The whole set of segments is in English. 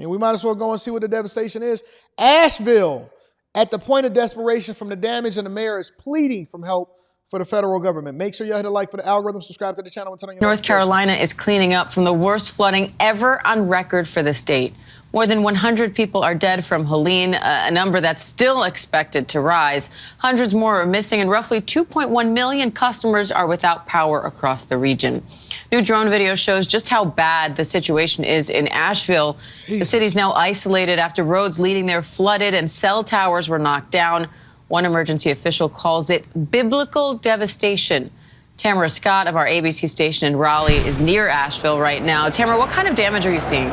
I mean, we might as well go and see what the devastation is. Asheville, at the point of desperation from the damage, and the mayor is pleading for help for the federal government. Make sure you hit a like for the algorithm, subscribe to the channel, and turn on your North Carolina is cleaning up from the worst flooding ever on record for the state. More than 100 people are dead from Helene, a number that's still expected to rise. Hundreds more are missing, and roughly 2.1 million customers are without power across the region. New drone video shows just how bad the situation is in Asheville. The city's now isolated after roads leading there flooded and cell towers were knocked down. One emergency official calls it biblical devastation. Tamara Scott of our ABC station in Raleigh is near Asheville right now. Tamara, what kind of damage are you seeing?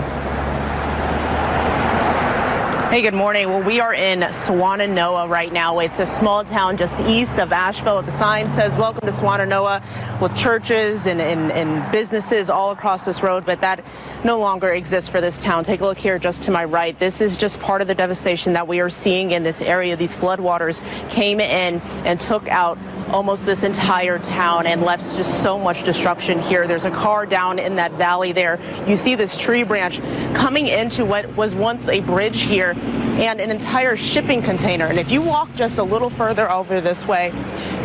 Hey, good morning. Well, we are in Swannanoa right now. It's a small town just east of Asheville. The sign says, "Welcome to Swannanoa," with churches and businesses all across this road, but that no longer exists for this town. Take a look here just to my right. This is just part of the devastation that we are seeing in this area. These floodwaters came in and took out almost this entire town and left just so much destruction here. There's a car down in that valley there. You see this tree branch coming into what was once a bridge here and an entire shipping container. And if you walk just a little further over this way,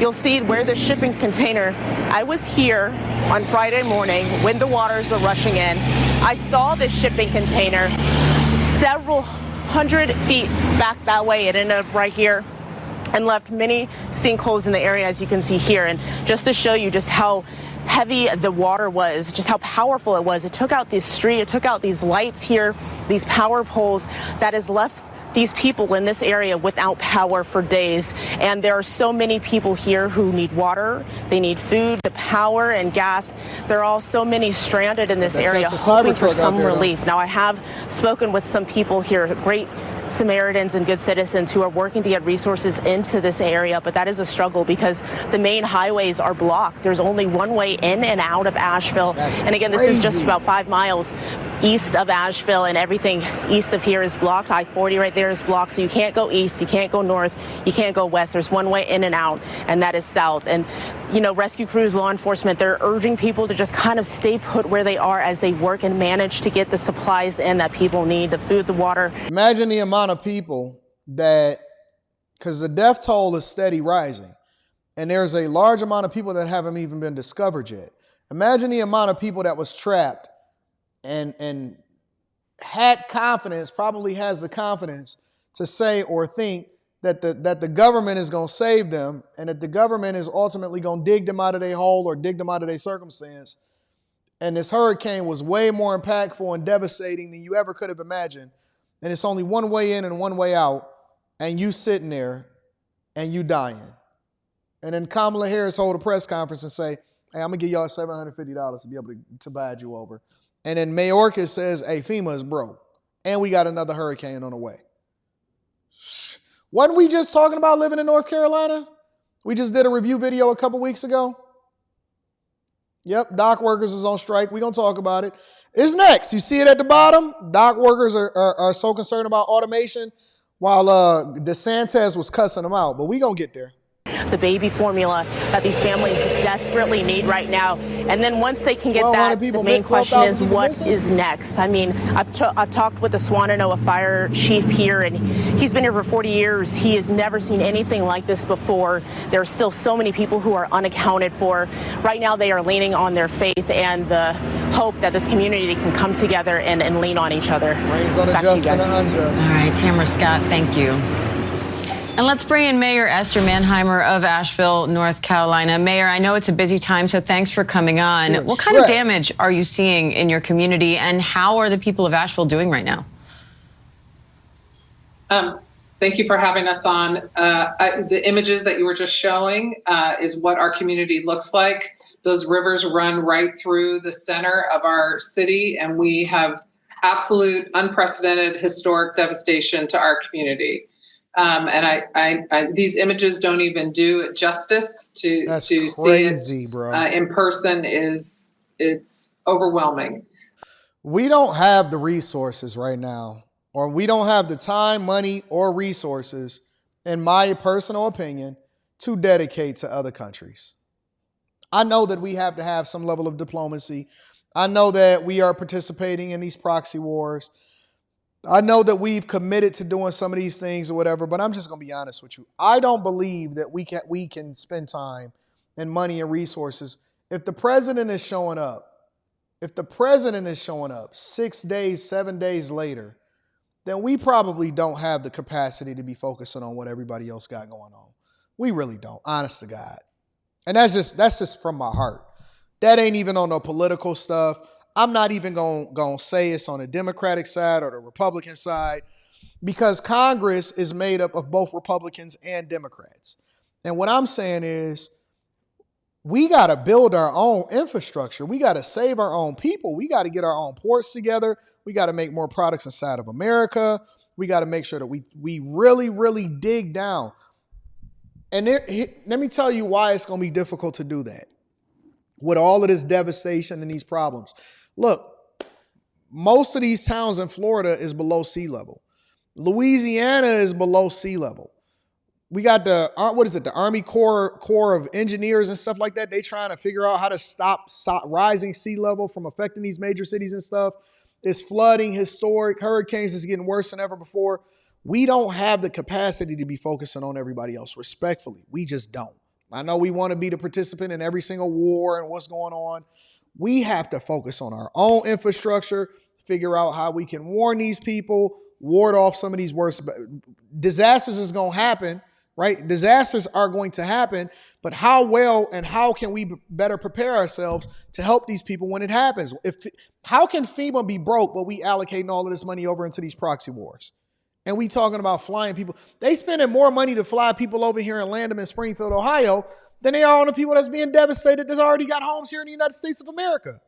you'll see where the shipping container, I was here on Friday morning when the waters were rushing in. I saw this shipping container several hundred feet back that way. It ended up right here and left many sinkholes in the area, as you can see here. And just to show you just how heavy the water was, just how powerful it was, it took out this street, it took out these lights here, these power poles, that has left these people in this area without power for days. And there are so many people here who need water, they need food, the power and gas. There are all so many stranded in this area hoping for some relief. Now, I have spoken with some people here, great Samaritans and good citizens who are working to get resources into this area, but that is a struggle because the main highways are blocked. There's only one way in and out of Asheville. And again, this is just about 5 miles east of Asheville, and everything east of here is blocked. I-40 right there is blocked, so you can't go east, you can't go north, you can't go west. There's one way in and out, and that is south. And, you know, rescue crews, law enforcement, they're urging people to just kind of stay put where they are as they work and manage to get the supplies in that people need, the food, the water. Imagine the amount of people that, because the death toll is steady rising, and there's a large amount of people that haven't even been discovered yet. Imagine the amount of people that was trapped and had confidence, probably has the confidence to say or think that the government is going to save them, and that the government is ultimately going to dig them out of their hole or dig them out of their circumstance. And this hurricane was way more impactful and devastating than you ever could have imagined. And it's only one way in and one way out, and you sitting there and you dying. And then Kamala Harris hold a press conference and say, "Hey, I'm going to give y'all $750 to be able to bide you over." And then Mayorkas says, "Hey, FEMA is broke, and we got another hurricane on the way." Wasn't we just talking about living in North Carolina? We just did a review video a couple weeks ago. Yep, dock workers is on strike. We're going to talk about it. It's next. You see it at the bottom? Dock workers are so concerned about automation, while DeSantis was cussing them out. But we're going to get there. The baby formula that these families desperately need right now. And then once they can get that, the main question is what is next? I mean, I've talked with the Swannanoa fire chief here, and he's been here for 40 years. He has never seen anything like this before. There are still so many people who are unaccounted for. Right now, they are leaning on their faith and the hope that this community can come together and lean on each other. Back to you guys. All right, Tamara Scott, thank you. And let's bring in Mayor Esther Manheimer of Asheville, North Carolina. Mayor, I know it's a busy time, so thanks for coming on. What kind of damage are you seeing in your community, and how are the people of Asheville doing right now? Thank you for having us on. The images that you were just showing is what our community looks like. Those rivers run right through the center of our city, and we have absolute unprecedented historic devastation to our community. And these images don't even do it justice to see it bro. In person. It's overwhelming. We don't have the resources right now, or we don't have the time, money, or resources, in my personal opinion, to dedicate to other countries. I know that we have to have some level of diplomacy. I know that we are participating in these proxy wars. I know that we've committed to doing some of these things or whatever, but I'm just going to be honest with you. I don't believe that we can spend time and money and resources. If the president is showing up, 6 days, 7 days later, then we probably don't have the capacity to be focusing on what everybody else got going on. We really don't, honest to God. And that's just from my heart. That ain't even on no political stuff. I'm not even going to say it's on the Democratic side or the Republican side, because Congress is made up of both Republicans and Democrats. And what I'm saying is, we got to build our own infrastructure. We got to save our own people. We got to get our own ports together. We got to make more products inside of America. We got to make sure that we really, really dig down. And let me tell you why it's going to be difficult to do that with all of this devastation and these problems. Look, most of these towns in Florida is below sea level. Louisiana is below sea level. We got the Army Corps of Engineers and stuff like that. They trying to figure out how to stop rising sea level from affecting these major cities and stuff. It's flooding, historic hurricanes is getting worse than ever before. We don't have the capacity to be focusing on everybody else, respectfully. We just don't. I know we want to be the participant in every single war and what's going on. We have to focus on our own infrastructure, figure out how we can warn these people, ward off some of these worst disasters is going to happen, right? Disasters are going to happen, but how well and how can we better prepare ourselves to help these people when it happens? How can FEMA be broke, but we allocating all of this money over into these proxy wars? And we talking about flying people. They spending more money to fly people over here and land them in Springfield, Ohio, than they are on the people that's being devastated that's already got homes here in the United States of America.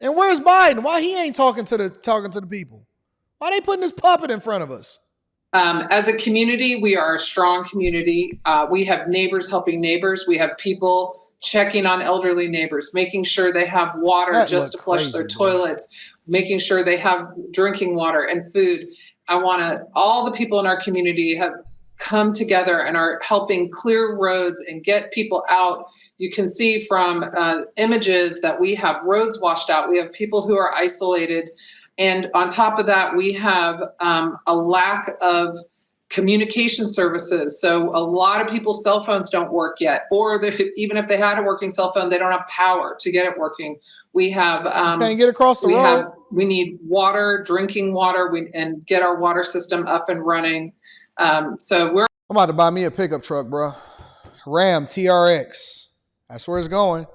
And where's Biden? Why he ain't talking to the people? Why they putting this puppet in front of us? As a community, we are a strong community. We have neighbors helping neighbors. We have people checking on elderly neighbors, making sure they have water just to flush their toilets, making sure they have drinking water and food. All the people in our community have come together and are helping clear roads and get people out. You can see from images that we have roads washed out. We have people who are isolated. And on top of that, we have a lack of communication services. So a lot of people's cell phones don't work yet, or even if they had a working cell phone, they don't have power to get it working. We have can't get across the road. We need water, drinking water, and get our water system up and running. I'm about to buy me a pickup truck, bro. Ram TRX. That's where it's going.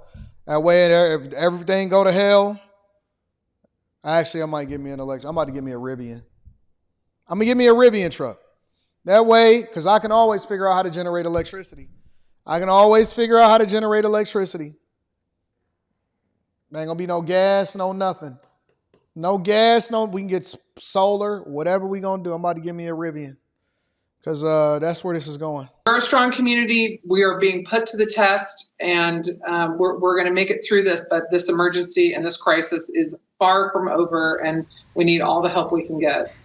That way, if everything go to hell, I might get me an electric. I'm about to get me a Rivian. I'm going to get me a Rivian truck. That way, because I can always figure out how to generate electricity. There ain't going to be no gas, no nothing. No gas, we can get solar, whatever we going to do. I'm about to get me a Rivian because that's where this is going. We're a strong community. We are being put to the test, and we're going to make it through this. But this emergency and this crisis is far from over, and we need all the help we can get.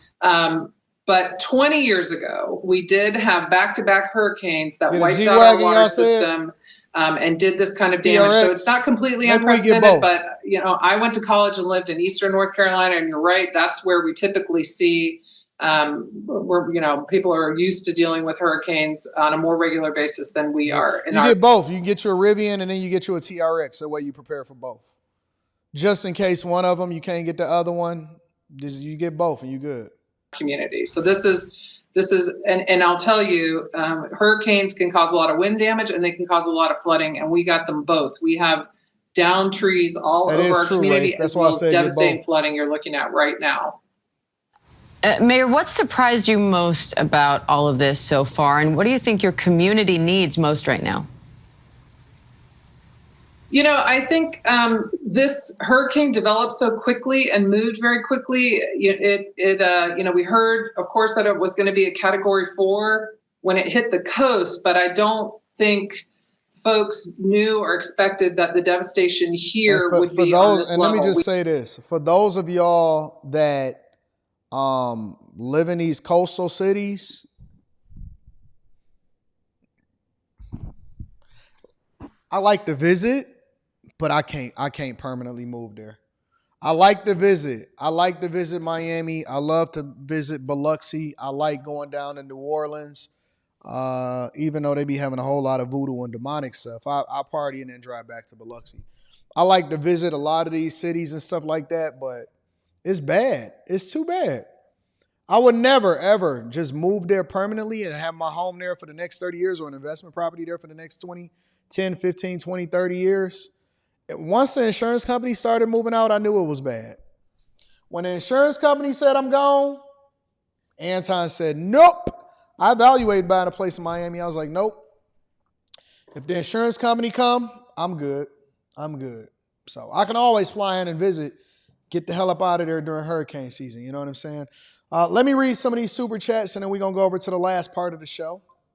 But 20 years ago, we did have back-to-back hurricanes that wiped out our water system and did this kind of damage. So it's not completely unprecedented, but I went to college and lived in Eastern North Carolina, and you're right, that's where we typically see where people are used to dealing with hurricanes on a more regular basis than we are. You get both. You get you a Rivian and then you get you a TRX. That way you prepare for both. Just in case one of them you can't get the other one, you get both and you good. Community. So this is and I'll tell you, hurricanes can cause a lot of wind damage and they can cause a lot of flooding, and we got them both. We have downed trees all over our community, right? As well as devastating flooding you're looking at right now. Mayor, what surprised you most about all of this so far, and what do you think your community needs most right now? I think this hurricane developed so quickly and moved very quickly. We heard, of course, that it was going to be a Category 4 when it hit the coast, but I don't think folks knew or expected that the devastation here would be on this level. And let me just say this. For those of y'all that live in these coastal cities, I like to visit, but I can't permanently move there. I like to visit. I like to visit Miami. I love to visit Biloxi. I like going down to New Orleans, even though they be having a whole lot of voodoo and demonic stuff. I party and then drive back to Biloxi. I like to visit a lot of these cities and stuff like that, but it's bad. It's too bad. I would never, ever just move there permanently and have my home there for the next 30 years or an investment property there for the next 10, 15, 20, 30 years. Once the insurance company started moving out, I knew it was bad. When the insurance company said I'm gone, Anton said, nope. I evaluated buying a place in Miami. I was like, nope. If the insurance company come, I'm good. I'm good. So I can always fly in and visit, get the hell up out of there during hurricane season. You know what I'm saying? Let me read some of these super chats, and then we're going to go over to the last part of the show.